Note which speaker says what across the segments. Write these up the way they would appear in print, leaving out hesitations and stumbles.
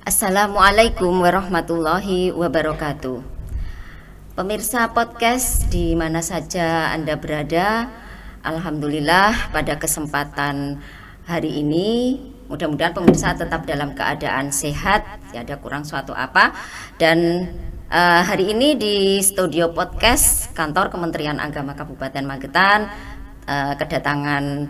Speaker 1: Assalamualaikum warahmatullahi wabarakatuh. Pemirsa podcast di mana saja Anda berada, alhamdulillah pada kesempatan hari ini mudah-mudahan pemirsa tetap dalam keadaan sehat, tidak ada kurang suatu apa. Dan hari ini di studio podcast kantor Kementerian Agama Kabupaten Magetan kedatangan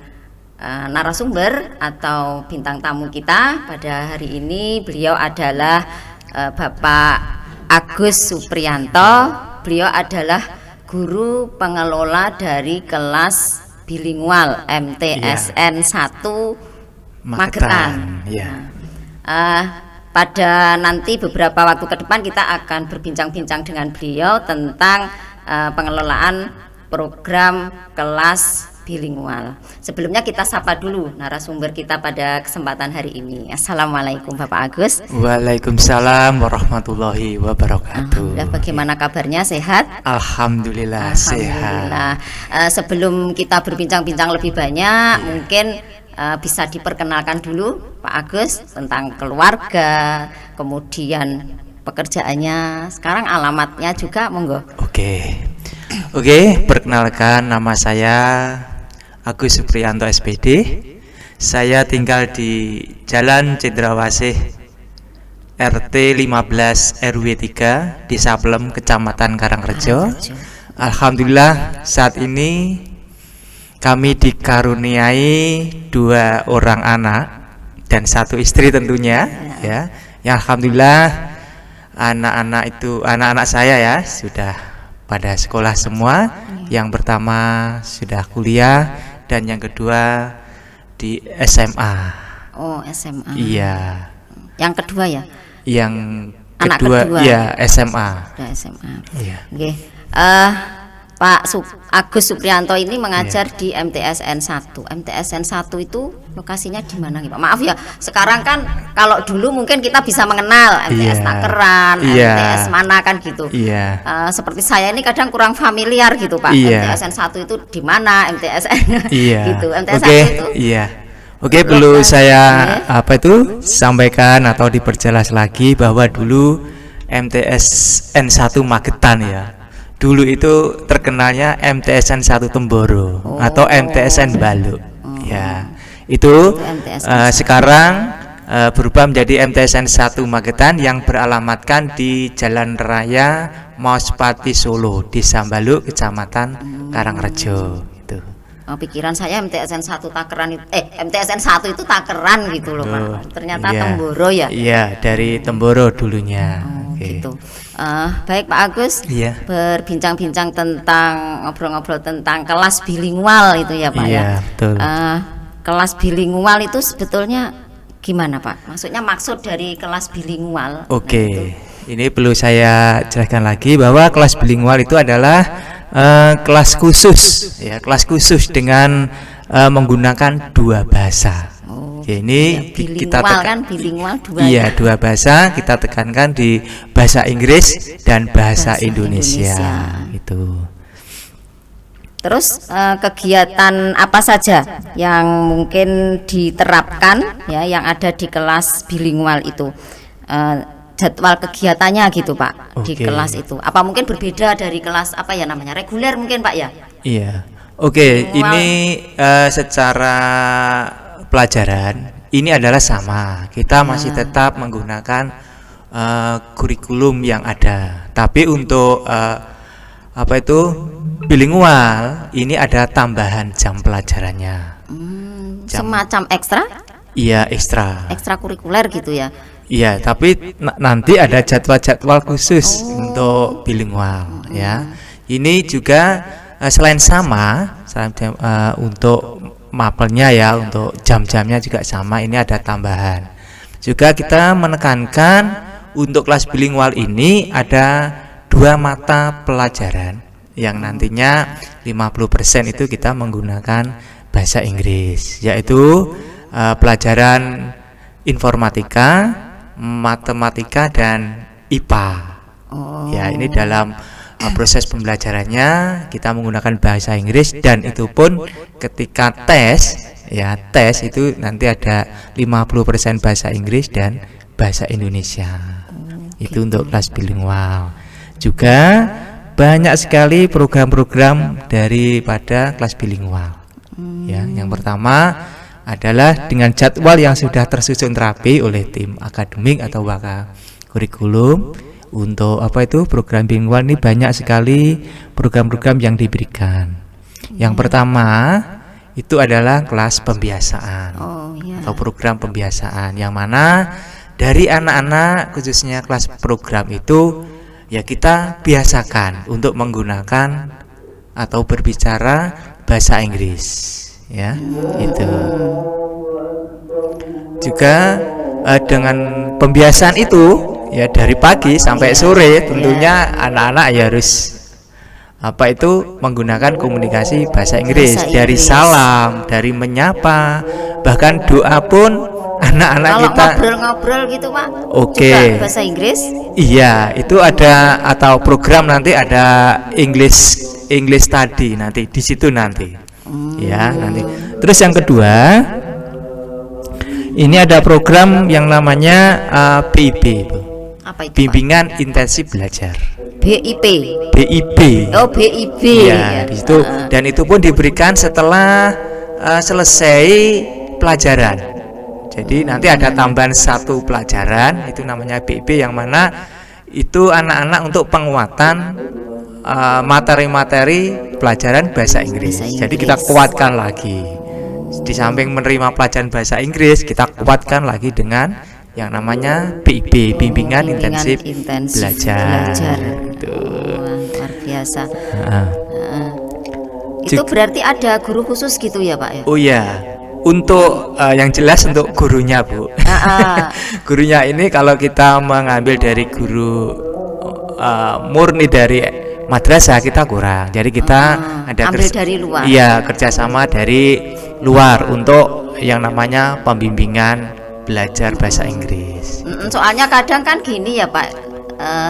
Speaker 1: narasumber atau bintang tamu kita pada hari ini. Beliau adalah Bapak Agus Supriyanto. Beliau adalah guru pengelola dari kelas bilingual MTSN 1 Magetan. Pada nanti beberapa waktu ke depan kita akan berbincang-bincang dengan beliau tentang pengelolaan program kelas bilingual. Sebelumnya kita sapa dulu narasumber kita pada kesempatan hari ini. Assalamualaikum Bapak Agus.
Speaker 2: Waalaikumsalam warahmatullahi wabarakatuh.
Speaker 1: Bagaimana kabarnya, sehat?
Speaker 2: Alhamdulillah sehat.
Speaker 1: Sebelum kita berbincang-bincang lebih banyak, mungkin bisa diperkenalkan dulu Pak Agus tentang keluarga, kemudian pekerjaannya, sekarang alamatnya juga, monggo.
Speaker 2: Oke, perkenalkan, nama saya Agus Supriyanto SPD. Saya tinggal di Jalan Cendrawasih RT 15 RW 3 di Sablem, Kecamatan Karangrejo. Alhamdulillah saat ini kami dikaruniai 2 orang anak dan 1 istri tentunya, ya. Yang alhamdulillah anak-anak saya ya sudah pada sekolah semua. Yang pertama sudah kuliah dan yang kedua di SMA.
Speaker 1: Oh, SMA.
Speaker 2: Iya.
Speaker 1: Yang kedua ya?
Speaker 2: Yang
Speaker 1: anak
Speaker 2: kedua ya SMA.
Speaker 1: Sudah SMA.
Speaker 2: Iya.
Speaker 1: Oke. Pak Agus Supriyanto ini mengajar di MTSN 1. MTSN 1 itu lokasinya di mana, Pak? Maaf ya, sekarang kan kalau dulu mungkin kita bisa mengenal MTS Takeran, MTS mana kan gitu. Seperti saya ini kadang kurang familiar gitu, Pak. MTSN 1 itu di mana, MTSN gitu. MTS 1 itu.
Speaker 2: Oke, perlu saya sampaikan atau diperjelas lagi bahwa dulu MTSN 1 Magetan ya. Dulu itu terkenalnya MTSN 1 Temboro atau MTSN Baluk. Ya. Itu sekarang berubah menjadi MTSN 1 Magetan yang beralamatkan di Jalan Raya Mauspati Solo, Desa Baluk, Kecamatan Karangrejo gitu.
Speaker 1: Pikiran saya MTSN 1 Takeran itu MTSN 1 itu Takeran gitu loh, Pak. Ternyata Temboro ya.
Speaker 2: Iya, dari Temboro dulunya.
Speaker 1: Gitu. Baik Pak Agus, berbincang-bincang tentang ngobrol-ngobrol tentang kelas bilingual itu ya Pak ya.
Speaker 2: Betul.
Speaker 1: Kelas bilingual itu sebetulnya gimana Pak? Maksud dari kelas bilingual.
Speaker 2: Ini perlu saya jelaskan lagi bahwa kelas bilingual itu adalah kelas khusus ya, kelas khusus dengan menggunakan 2 bahasa. Ini kita tekan
Speaker 1: bilingual 2
Speaker 2: 2 bahasa kita tekankan di bahasa Inggris dan bahasa Indonesia. Itu.
Speaker 1: Terus kegiatan apa saja yang mungkin diterapkan ya yang ada di kelas bilingual itu? Jadwal kegiatannya gitu Pak di kelas itu. Apa mungkin berbeda dari kelas reguler mungkin Pak ya?
Speaker 2: Iya. Ini secara pelajaran ini adalah sama. Kita masih tetap menggunakan kurikulum yang ada. Tapi untuk bilingual ini ada tambahan jam pelajarannya.
Speaker 1: Semacam ekstra?
Speaker 2: Iya, ekstra.
Speaker 1: Ekstrakurikuler gitu ya.
Speaker 2: Iya, tapi nanti ada jadwal-jadwal khusus untuk bilingual ya. Ini juga selain sama untuk mapelnya ya, untuk jam-jamnya juga sama, ini ada tambahan. Juga kita menekankan untuk kelas bilingual ini ada 2 mata pelajaran yang nantinya 50% itu kita menggunakan bahasa Inggris, yaitu pelajaran informatika, matematika dan IPA. Ya, ini dalam proses pembelajarannya kita menggunakan bahasa Inggris, dan itu pun ketika tes itu nanti ada 50% bahasa Inggris dan bahasa Indonesia. Itu untuk kelas bilingual. Juga banyak sekali program-program daripada kelas bilingual. Ya, yang pertama adalah dengan jadwal yang sudah tersusun rapi oleh tim akademik atau waka kurikulum. Untuk apa itu program bilingual ini banyak sekali program-program yang diberikan. Yang pertama itu adalah kelas pembiasaan atau program pembiasaan, yang mana dari anak-anak khususnya kelas program itu ya kita biasakan untuk menggunakan atau berbicara bahasa Inggris, ya itu. Juga dengan pembiasaan itu ya dari pagi sampai sore tentunya anak-anak ya harus apa itu menggunakan komunikasi bahasa Inggris, dari salam, dari menyapa, bahkan doa pun anak-anak
Speaker 1: kalau
Speaker 2: kita
Speaker 1: ngobrol-ngobrol gitu Pak.
Speaker 2: Oke.
Speaker 1: Juga bahasa Inggris.
Speaker 2: Iya, itu ada atau program nanti ada English study nanti di situ nanti. Ya, nanti. Terus yang kedua, ini ada program yang namanya BIP, Bu.
Speaker 1: Apa itu,
Speaker 2: Bimbingan Intensif Belajar.
Speaker 1: BIP.
Speaker 2: BIP.
Speaker 1: Oh, BIP.
Speaker 2: Ya, di situ. Dan itu pun diberikan setelah selesai pelajaran. Jadi nanti ada tambahan satu pelajaran, itu namanya BIP, yang mana itu anak-anak untuk penguatan materi-materi pelajaran bahasa Inggris. Jadi kita kuatkan lagi. Di samping menerima pelajaran bahasa Inggris, kita kuatkan lagi dengan yang namanya BIP, Bimbingan Intensif Belajar.
Speaker 1: Itu luar biasa. Itu berarti ada guru khusus gitu ya Pak ya?
Speaker 2: Oh ya, untuk yang jelas untuk gurunya, Bu. Gurunya ini kalau kita mengambil dari guru murni dari madrasah kita kurang. Jadi kita ada
Speaker 1: ambil dari luar.
Speaker 2: Iya, kerjasama dari luar untuk yang namanya pembimbingan belajar bahasa Inggris.
Speaker 1: Soalnya kadang kan gini ya Pak,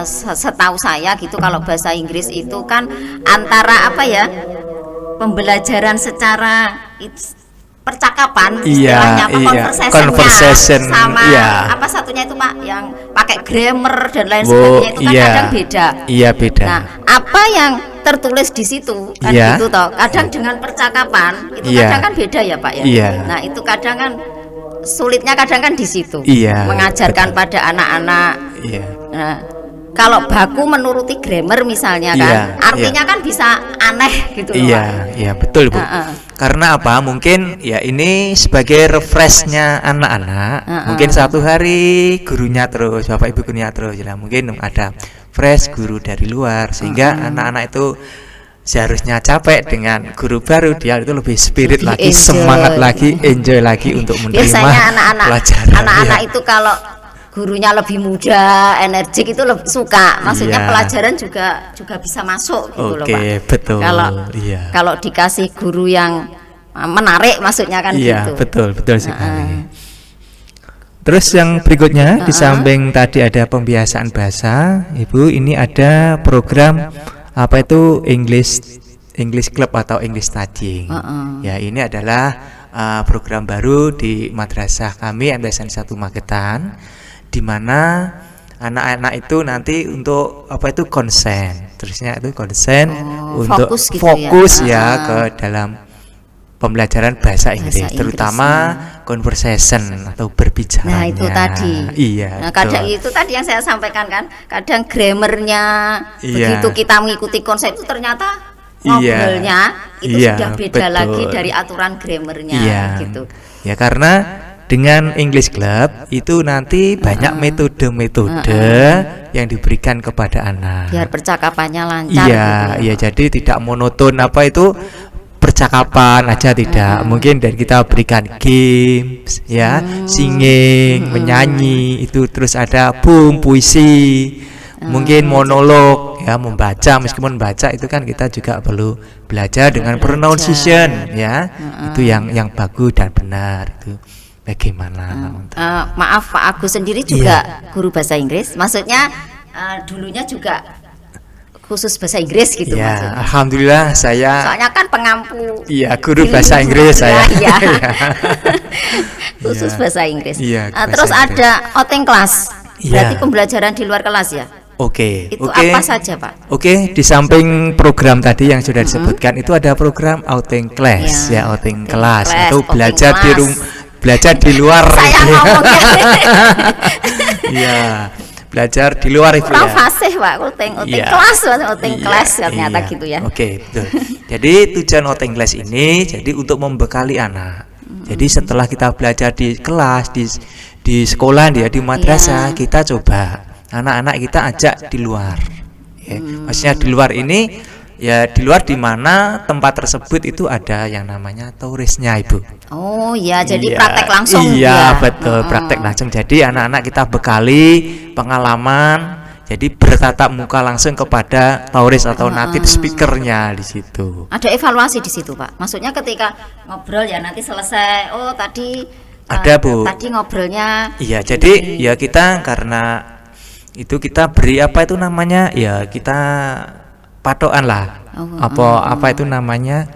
Speaker 1: setahu saya gitu, kalau bahasa Inggris itu kan antara apa ya, pembelajaran secara percakapan, istilahnya conversation sama apa satunya itu Pak, yang pakai grammar dan lain sebagainya itu kan kadang beda.
Speaker 2: Iya, beda.
Speaker 1: Nah, apa yang tertulis di situ kan gitu toh, kadang dengan percakapan itu kadang kan beda ya Pak ya. Nah, itu kadang kan sulitnya kadang kan di situ, mengajarkan pada anak-anak. Nah, kalau baku menuruti grammar misalnya kan, artinya kan bisa aneh gitu loh.
Speaker 2: Iya, betul Bu. Karena apa? Mungkin ya ini sebagai refreshnya anak-anak. Mungkin satu hari gurunya terus, bapak ibu gurunya terus. Ya, mungkin ada fresh guru dari luar, sehingga anak-anak itu seharusnya capek dengan guru baru, dia itu lebih spirit lagi, semangat lagi, enjoy lagi untuk menerima pelajaran.
Speaker 1: Anak-anak itu kalau gurunya lebih muda, energik itu lebih suka. Maksudnya pelajaran juga bisa masuk gitu loh Pak.
Speaker 2: Betul.
Speaker 1: Kalau dikasih guru yang menarik, maksudnya kan gitu.
Speaker 2: Betul sekali. Terus yang berikutnya, di samping tadi ada pembiasaan bahasa, Ibu, ini ada program apa itu English Club atau English Studying. Ya, ini adalah program baru di madrasah kami MTSN 1 Magetan, di mana anak-anak itu nanti untuk apa itu konsen. Terusnya itu konsen untuk fokus ya ke dalam pembelajaran bahasa Inggris, terutama conversation atau berbicara.
Speaker 1: Nah, itu tadi.
Speaker 2: Iya.
Speaker 1: Nah, kadang itu tadi yang saya sampaikan kan, kadang grammarnya begitu kita mengikuti konsep itu ternyata ngobrolnya itu sudah beda lagi dari aturan grammarnya gitu. Ya,
Speaker 2: karena dengan English Club itu nanti banyak metode-metode yang diberikan kepada anak.
Speaker 1: Biar percakapannya lancar.
Speaker 2: Iya, jadi tidak monoton apa itu percakapan aja, tidak. Mungkin dan kita berikan games ya, singing, menyanyi, itu terus ada puisi, mungkin monolog ya, membaca. Meskipun membaca itu kan kita juga perlu belajar dengan pronunciation ya. Itu yang bagus dan benar itu. Bagaimana?
Speaker 1: Maaf Pak Agus sendiri juga guru bahasa Inggris. Maksudnya dulunya juga khusus bahasa Inggris gitu
Speaker 2: Ya,
Speaker 1: maksudnya.
Speaker 2: alhamdulillah saya
Speaker 1: Soalnya kan pengampu
Speaker 2: iya guru bahasa Inggris saya.
Speaker 1: Iya. Khusus
Speaker 2: Iya.
Speaker 1: bahasa Inggris.
Speaker 2: Iya,
Speaker 1: Nah,
Speaker 2: bahasa
Speaker 1: terus
Speaker 2: Inggris.
Speaker 1: ada outing kelas.
Speaker 2: Iya.
Speaker 1: Berarti pembelajaran di luar kelas ya?
Speaker 2: Oke,
Speaker 1: Itu
Speaker 2: oke.
Speaker 1: apa saja, Pak?
Speaker 2: Oke, di samping program tadi yang sudah disebutkan itu ada program outing class
Speaker 1: Ya,
Speaker 2: ya, outing
Speaker 1: outing
Speaker 2: kelas
Speaker 1: class,
Speaker 2: itu
Speaker 1: outing
Speaker 2: belajar di
Speaker 1: kelas.
Speaker 2: belajar di luar.
Speaker 1: Saya
Speaker 2: gitu ya.
Speaker 1: ngomongnya
Speaker 2: Iya, belajar di luar itu
Speaker 1: kurang
Speaker 2: ya.
Speaker 1: fasih, Pak. Outing
Speaker 2: Iya.
Speaker 1: kelas, outing
Speaker 2: Iya,
Speaker 1: kelas ternyata
Speaker 2: iya.
Speaker 1: gitu ya.
Speaker 2: Oke, betul. Jadi tujuan outing class ini jadi untuk membekali anak. Jadi setelah kita belajar di kelas di sekolah dia di madrasah,
Speaker 1: Iya.
Speaker 2: kita coba anak-anak kita ajak di luar. Ya, maksudnya di luar ini ya di luar di mana tempat tersebut itu ada yang namanya turisnya, Ibu.
Speaker 1: Oh iya, jadi
Speaker 2: Iya,
Speaker 1: praktek langsung
Speaker 2: iya
Speaker 1: ya.
Speaker 2: betul, praktek langsung. Jadi anak-anak kita bekali pengalaman, jadi bertatap muka langsung kepada turis atau native speakernya di situ.
Speaker 1: Ada evaluasi di situ, Pak. Maksudnya ketika ngobrol ya nanti selesai. Oh tadi
Speaker 2: Ada, Bu.
Speaker 1: Tadi ngobrolnya.
Speaker 2: Iya, jadi ya kita karena itu kita beri apa itu namanya ya kita patokan lah. Apa itu namanya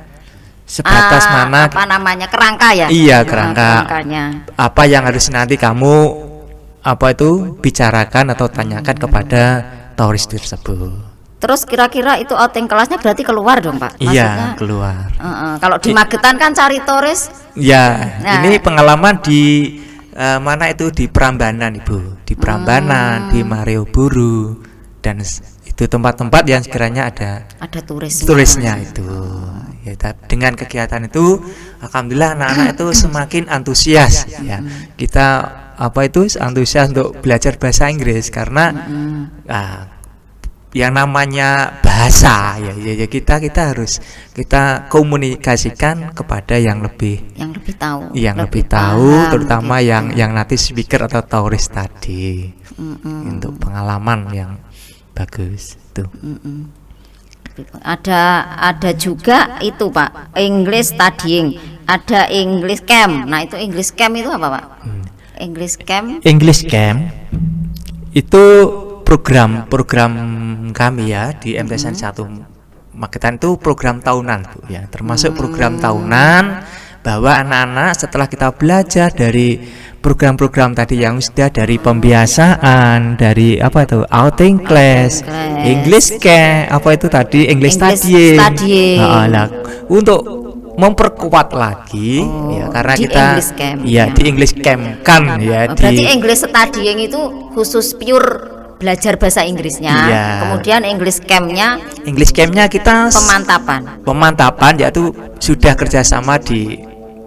Speaker 2: sebatas mana
Speaker 1: apa namanya kerangka ya?
Speaker 2: Iya, kerangka.
Speaker 1: Kerangkanya.
Speaker 2: apa yang harus nanti kamu apa itu bicarakan atau tanyakan kepada turis tersebut.
Speaker 1: Terus kira-kira itu outing kelasnya berarti keluar dong, Pak?
Speaker 2: Iya, keluar.
Speaker 1: Kalau di Magetan kan cari turis.
Speaker 2: Ya,
Speaker 1: Nah.
Speaker 2: ini pengalaman di mana itu di Prambanan, Ibu. Di Prambanan, di Malioboro dan itu tempat-tempat yang sekiranya ada
Speaker 1: Ada
Speaker 2: turisnya itu. Ya, dengan kegiatan itu alhamdulillah anak-anak itu semakin antusias ya. Kita apa itu antusias untuk belajar bahasa Inggris karena yang namanya bahasa ya kita harus kita komunikasikan kepada yang lebih
Speaker 1: tahu.
Speaker 2: lebih
Speaker 1: paham,
Speaker 2: terutama
Speaker 1: gitu.
Speaker 2: yang native speaker atau turis tadi. Untuk pengalaman yang bagus itu.
Speaker 1: Ada juga itu, Pak, English studying, ada English camp. Nah, itu English camp itu apa, Pak? English camp.
Speaker 2: English Camp itu program kami ya di MTSN 1 Magetan itu program tahunan, Bu, ya, termasuk program tahunan bahwa anak-anak setelah kita belajar dari program-program tadi yang sudah dari pembiasaan, dari apa itu outing class, English Camp, apa itu tadi English studying. Nah, untuk memperkuat lagi ya karena
Speaker 1: di
Speaker 2: kita
Speaker 1: English Camp,
Speaker 2: ya di English Camp kan ya
Speaker 1: berarti
Speaker 2: di
Speaker 1: English studying itu khusus pure belajar bahasa Inggrisnya.
Speaker 2: Iya.
Speaker 1: Kemudian English campnya
Speaker 2: English Camp-nya kita
Speaker 1: pemantapan.
Speaker 2: yaitu sudah kerjasama di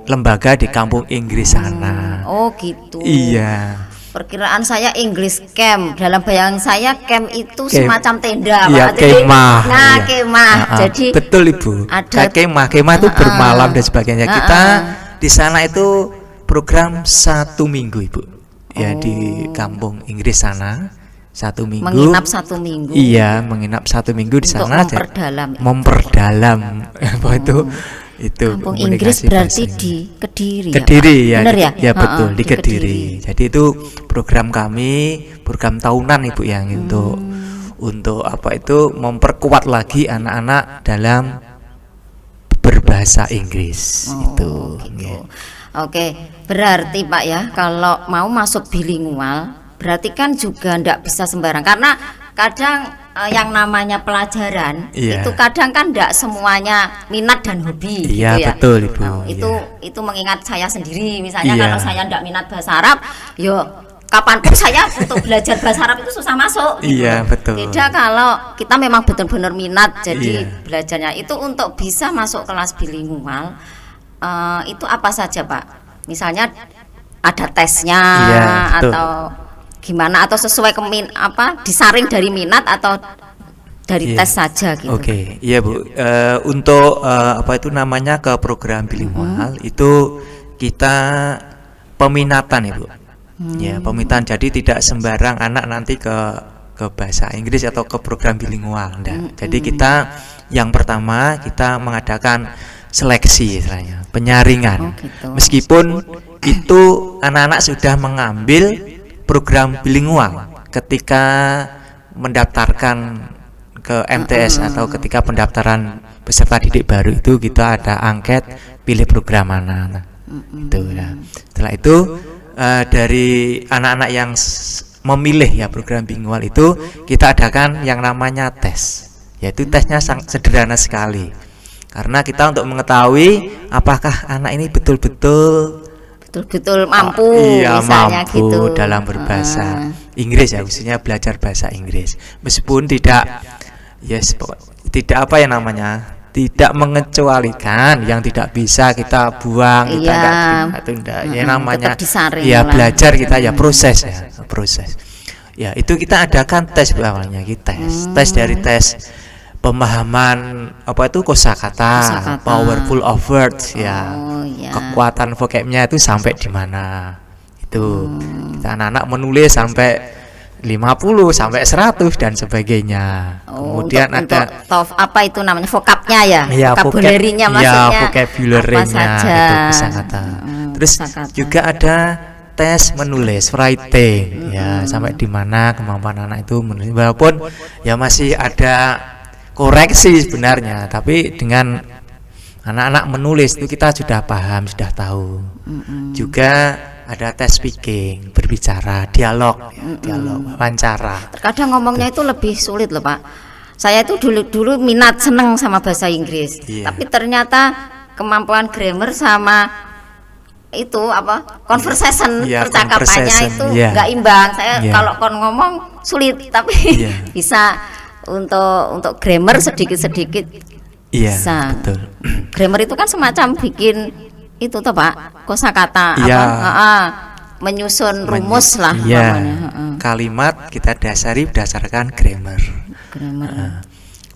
Speaker 2: lembaga di kampung Inggris sana.
Speaker 1: Oh gitu.
Speaker 2: Iya.
Speaker 1: Perkiraan saya English camp, dalam bayangan saya camp itu
Speaker 2: Camp.
Speaker 1: semacam tenda,
Speaker 2: Iya,
Speaker 1: Pak. Jadi-
Speaker 2: kemah.
Speaker 1: Nah,
Speaker 2: Iya.
Speaker 1: kemah. Jadi
Speaker 2: betul, Ibu.
Speaker 1: ada-
Speaker 2: Kemah itu bermalam dan sebagainya. Kita di sana itu program 1 minggu, Ibu. Ya di kampung Inggris sana 1 minggu.
Speaker 1: menginap 1 minggu.
Speaker 2: Iya, menginap 1 minggu di
Speaker 1: Untuk
Speaker 2: sana memperdalam apa itu
Speaker 1: Kampung
Speaker 2: komunikasi
Speaker 1: Inggris berarti
Speaker 2: bahasa
Speaker 1: di Kediri.
Speaker 2: Kediri
Speaker 1: ya,
Speaker 2: ya,
Speaker 1: Pak? Bener ya?
Speaker 2: ya betul
Speaker 1: Heeh,
Speaker 2: di Kediri. Jadi itu program kami, program tahunan, Ibu, yang untuk apa itu memperkuat lagi anak-anak dalam berbahasa Inggris itu.
Speaker 1: Gitu.
Speaker 2: Ya.
Speaker 1: Oke, berarti Pak ya, kalau mau masuk bilingual, berarti kan juga ndak bisa sembarang karena kadang yang namanya pelajaran
Speaker 2: Iya.
Speaker 1: itu kadang kan ndak semuanya minat dan hobi.
Speaker 2: Iya,
Speaker 1: gitu ya.
Speaker 2: betul, Ibu.
Speaker 1: Nah,
Speaker 2: Iya.
Speaker 1: itu mengingat saya sendiri, misalnya
Speaker 2: Iya.
Speaker 1: kalau saya ndak minat bahasa Arab, yo kapanpun saya untuk belajar bahasa Arab itu susah masuk. Gitu.
Speaker 2: Iya, betul.
Speaker 1: Beda kalau kita memang benar-benar minat, jadi
Speaker 2: Iya.
Speaker 1: belajarnya itu untuk bisa masuk kelas bilingual. Itu apa saja, Pak? Misalnya ada tesnya,
Speaker 2: Iya, betul.
Speaker 1: atau gimana, atau sesuai disaring dari minat atau dari
Speaker 2: Iya.
Speaker 1: tes saja gitu.
Speaker 2: Oke, iya, Bu. Untuk apa itu namanya ke program bilingual itu kita peminatan, Ibu. Ya, peminatan. Jadi tidak sembarang anak nanti ke bahasa Inggris atau ke program bilingual. Enggak. Jadi kita yang pertama kita mengadakan seleksi istilahnya, penyaringan.
Speaker 1: Oh, gitu.
Speaker 2: Meskipun itu anak-anak sudah mengambil program bilingual ketika mendaftarkan ke ke MTS atau ketika pendaftaran peserta didik baru itu kita ada angket pilih program mana. Itu ya. Setelah itu dari anak-anak yang memilih ya program bilingual itu kita adakan yang namanya tes. Yaitu tesnya sangat sederhana sekali. Karena kita untuk mengetahui apakah anak ini betul-betul
Speaker 1: mampu,
Speaker 2: iya,
Speaker 1: misalnya
Speaker 2: mampu
Speaker 1: gitu
Speaker 2: dalam berbahasa Inggris ya, khususnya belajar bahasa Inggris. Meskipun tidak tidak apa ya namanya, tidak mengecualikan yang tidak bisa kita buang, kita enggak terima, itu enggak. Ya namanya ya belajar kita ya proses. Ya, itu kita adakan tes awalnya, kita tes dari tes pemahaman apa itu kosakata, powerful of words ya. Kekuatan vocabnya itu sampai di mana. Itu kita anak-anak menulis sampai 50 sampai 100 dan sebagainya. Kemudian ada
Speaker 1: apa itu namanya vocabnya ya,
Speaker 2: ya
Speaker 1: vocabulary-nya
Speaker 2: maksudnya. Ya, vocabulary-nya itu kosakata. Terus juga ada tes menulis writing ya, sampai di mana kemampuan anak itu menulis, walaupun ya masih ada koreksi sebenarnya, tapi dengan anak-anak menulis itu kita sudah paham, sudah tahu. Juga ada tes speaking, berbicara, dialog, wawancara.
Speaker 1: Terkadang ngomongnya itu lebih sulit loh Pak. Saya itu dulu minat, seneng sama bahasa Inggris, tapi ternyata kemampuan grammar sama itu apa conversation, percakapannya itu nggak imbang. Saya kalau ngomong sulit, tapi bisa untuk grammar sedikit bisa.
Speaker 2: Betul.
Speaker 1: Grammar itu kan semacam bikin itu toh Pak, kosakata menyusun rumus lah namanya.
Speaker 2: Kalimat kita dasari berdasarkan grammar.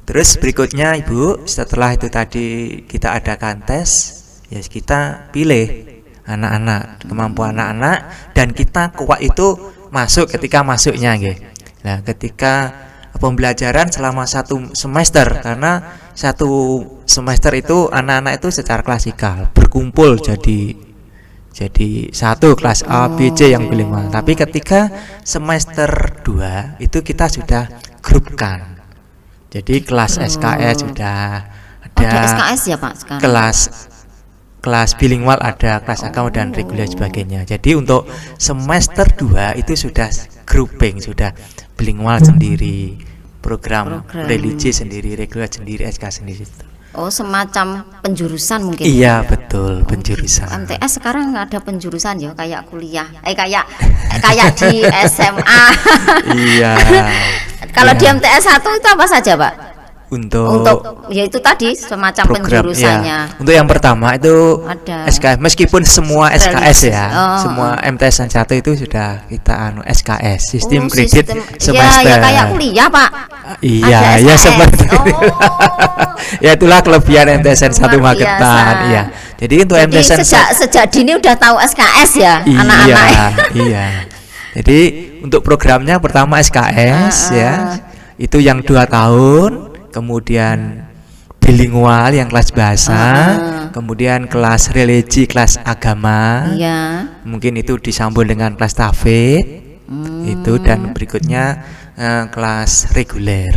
Speaker 2: Terus berikutnya Ibu, setelah itu tadi kita adakan tes, ya kita pilih anak-anak, kemampuan anak-anak, dan kita kuat itu masuk ketika masuknya nggih. Nah, ketika pembelajaran selama 1 semester, karena 1 semester itu anak-anak itu secara klasikal berkumpul jadi satu kelas A, B, C yang bilingual. Tapi ketika semester 2 itu kita sudah grupkan. Jadi kelas SKS sudah ada
Speaker 1: SKS ya Pak sekarang.
Speaker 2: Kelas bilingual ada, kelas agama dan reguler sebagainya. Jadi untuk semester 2 itu sudah grouping, sudah bilingual sendiri, program religi sendiri, reguler sendiri, SK sendiri.
Speaker 1: Oh, semacam penjurusan mungkin.
Speaker 2: Iya, betul, penjurusan.
Speaker 1: MTS sekarang nggak ada penjurusan ya, kayak kuliah. Kayak di SMA.
Speaker 2: Iya.
Speaker 1: Kalau di MTS 1 itu apa saja, Pak?
Speaker 2: Untuk
Speaker 1: ya itu tadi semacam program, penjurusannya.
Speaker 2: Ya. Untuk yang pertama itu
Speaker 1: ada
Speaker 2: SKS, meskipun semua SKS ya, semua MTS 1 itu sudah kita SKS, sistem kredit semester.
Speaker 1: Ya kayak kuliah Pak.
Speaker 2: Iya, ya seperti itu. Ya itulah kelebihan MTS 1 Magetan. Iya. Jadi untuk MTS
Speaker 1: sejak dini udah tahu SKS ya anak-anak.
Speaker 2: Iya. Jadi untuk programnya pertama SKS ya, itu yang 2 tahun. Kemudian bilingual yang kelas bahasa, kemudian kelas religi, kelas agama, mungkin itu disambung dengan kelas tahfidz, itu, dan berikutnya kelas reguler.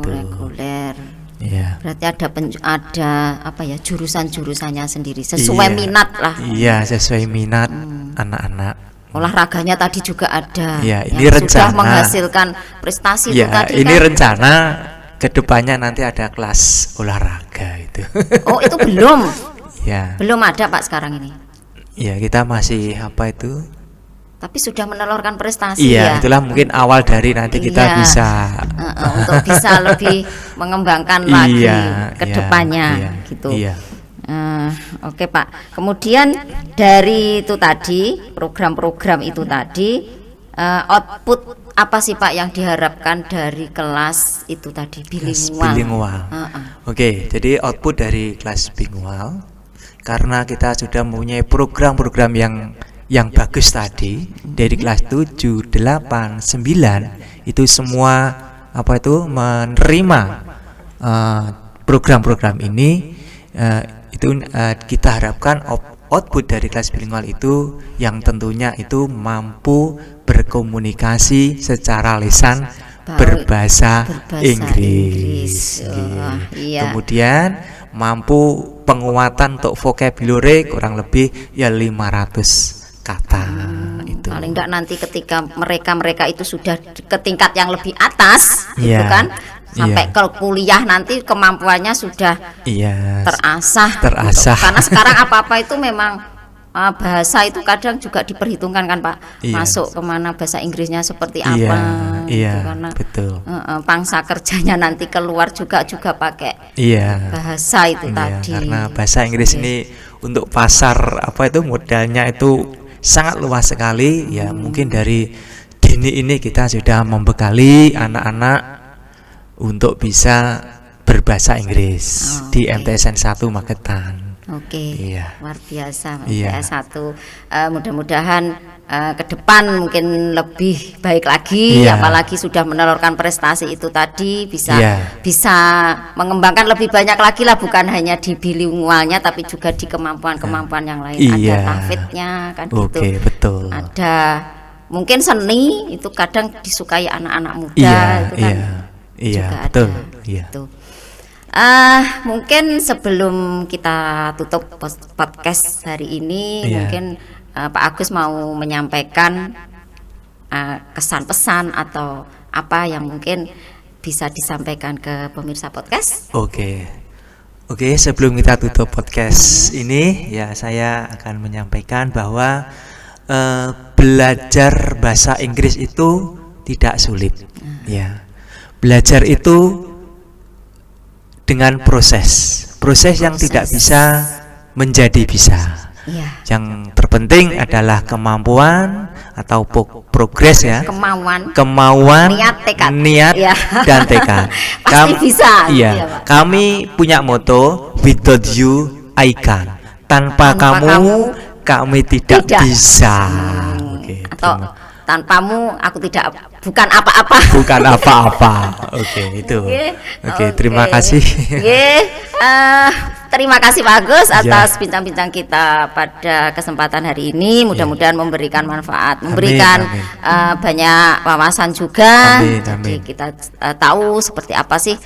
Speaker 1: Reguler.
Speaker 2: Ya.
Speaker 1: Berarti ada apa ya, jurusan-jurusannya sendiri sesuai minat lah.
Speaker 2: Iya, sesuai minat anak-anak.
Speaker 1: Olahraganya tadi juga ada.
Speaker 2: Ya, ini rencana
Speaker 1: sudah menghasilkan prestasi itu tadi.
Speaker 2: Ini kan rencana kedepannya nanti ada kelas olahraga itu.
Speaker 1: Oh, itu belum?
Speaker 2: Ya.
Speaker 1: Belum ada Pak sekarang ini.
Speaker 2: Ya, kita masih apa itu?
Speaker 1: Tapi sudah menelurkan prestasi
Speaker 2: ya. Iya, itulah mungkin awal dari nanti kita bisa
Speaker 1: untuk bisa lebih mengembangkan lagi kedepannya gitu.
Speaker 2: Iya.
Speaker 1: Oke Pak. Kemudian dari itu tadi, program-program itu tadi, output apa sih Pak yang diharapkan dari kelas itu tadi, bilingual?
Speaker 2: Oke, jadi output dari kelas bilingual, karena kita sudah mempunyai program-program yang bagus tadi dari kelas 7, 8, 9 itu semua apa itu menerima program-program ini, itu kita harapkan output dari kelas bilingual itu yang tentunya itu mampu berkomunikasi secara lisan berbahasa
Speaker 1: Inggris.
Speaker 2: Inggris.
Speaker 1: Oh, iya.
Speaker 2: Kemudian mampu penguatan untuk vocabulary kurang lebih ya 500 kata itu.
Speaker 1: Paling enggak nanti ketika mereka itu sudah ke tingkat yang lebih atas, gitu
Speaker 2: Iya,
Speaker 1: kan, sampai
Speaker 2: iya.
Speaker 1: ke kuliah nanti kemampuannya sudah
Speaker 2: Iya.
Speaker 1: terasah.
Speaker 2: Terasah.
Speaker 1: Gitu. Karena sekarang apa-apa itu memang bahasa itu kadang juga diperhitungkan kan Pak,
Speaker 2: Iya.
Speaker 1: masuk kemana bahasa Inggrisnya seperti
Speaker 2: Iya,
Speaker 1: apa,
Speaker 2: iya,
Speaker 1: gitu. Karena
Speaker 2: betul.
Speaker 1: pangsa kerjanya nanti keluar juga pakai
Speaker 2: Iya.
Speaker 1: bahasa itu
Speaker 2: Iya,
Speaker 1: tadi.
Speaker 2: karena bahasa Inggris
Speaker 1: Iya.
Speaker 2: ini untuk pasar apa itu modalnya itu sangat luas sekali ya. Mungkin dari dini ini kita sudah membekali anak-anak untuk bisa berbahasa Inggris di
Speaker 1: Oke.
Speaker 2: MTSN 1 Magetan.
Speaker 1: Oke,
Speaker 2: Iya.
Speaker 1: luar biasa
Speaker 2: Iya.
Speaker 1: MTS 1. Mudah-mudahan ke depan mungkin lebih baik lagi,
Speaker 2: Iya.
Speaker 1: apalagi sudah menelurkan prestasi itu tadi, bisa
Speaker 2: Iya.
Speaker 1: bisa mengembangkan lebih banyak lagi lah, bukan hanya di bilingualnya tapi juga di kemampuan-kemampuan yang lain. Ada
Speaker 2: Iya.
Speaker 1: tahfidnya kan gitu.
Speaker 2: Oke, betul.
Speaker 1: Ada mungkin seni itu kadang disukai anak-anak muda
Speaker 2: Iya,
Speaker 1: itu kan.
Speaker 2: iya. Iya,
Speaker 1: juga
Speaker 2: betul.
Speaker 1: ada,
Speaker 2: Iya.
Speaker 1: gitu. Mungkin sebelum kita tutup podcast hari ini,
Speaker 2: Iya.
Speaker 1: mungkin Pak Agus mau menyampaikan kesan pesan atau apa yang mungkin bisa disampaikan ke pemirsa podcast.
Speaker 2: Oke. Oke, sebelum kita tutup podcast ini ya saya akan menyampaikan bahwa belajar bahasa Inggris itu tidak sulit. Ya. Belajar itu dengan proses yang tidak bisa menjadi bisa.
Speaker 1: Iya.
Speaker 2: Yang terpenting adalah kemampuan atau progres ya. Kemauan, niat
Speaker 1: Ya.
Speaker 2: dan tekad.
Speaker 1: Pasti bisa.
Speaker 2: Iya,
Speaker 1: Iya, Pak.
Speaker 2: kami punya moto without you I can. Tanpa kamu kami tidak bisa. Oke,
Speaker 1: Atau tanpamu aku bukan apa-apa.
Speaker 2: bukan apa-apa. Oke, itu. Oke, terima kasih.
Speaker 1: Terima kasih Pak Agus atas
Speaker 2: Ya.
Speaker 1: bincang-bincang kita pada kesempatan hari ini. Mudah-mudahan memberikan manfaat, memberikan
Speaker 2: amin.
Speaker 1: banyak wawasan juga.
Speaker 2: Amin,
Speaker 1: Jadi
Speaker 2: amin.
Speaker 1: kita tahu seperti apa sih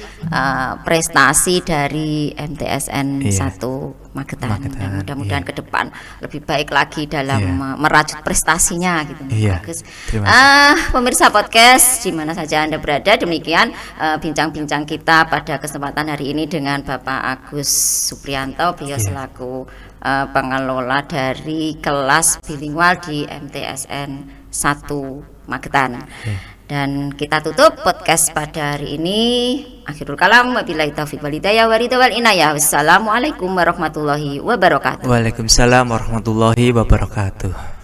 Speaker 1: prestasi dari MTSN
Speaker 2: Iya.
Speaker 1: 1 Magetan.
Speaker 2: Magetan,
Speaker 1: Dan mudah-mudahan
Speaker 2: iya.
Speaker 1: ke depan lebih baik lagi dalam
Speaker 2: Iya.
Speaker 1: merajut prestasinya gitu.
Speaker 2: Iya,
Speaker 1: Bagus.
Speaker 2: terima kasih.
Speaker 1: Pemirsa podcast di mana saja Anda berada, demikian bincang-bincang kita pada kesempatan hari ini dengan Bapak Agus Supriyanto, beliau
Speaker 2: Iya.
Speaker 1: selaku pengelola dari kelas bilingual di MTSN 1 Magetan. Dan kita tutup podcast pada hari ini. Akhirul kalam, wabillahi taufiq wal hidayah wa ridha wal inayah. Wassalamualaikum warahmatullahi wabarakatuh.
Speaker 2: Waalaikumsalam warahmatullahi wabarakatuh.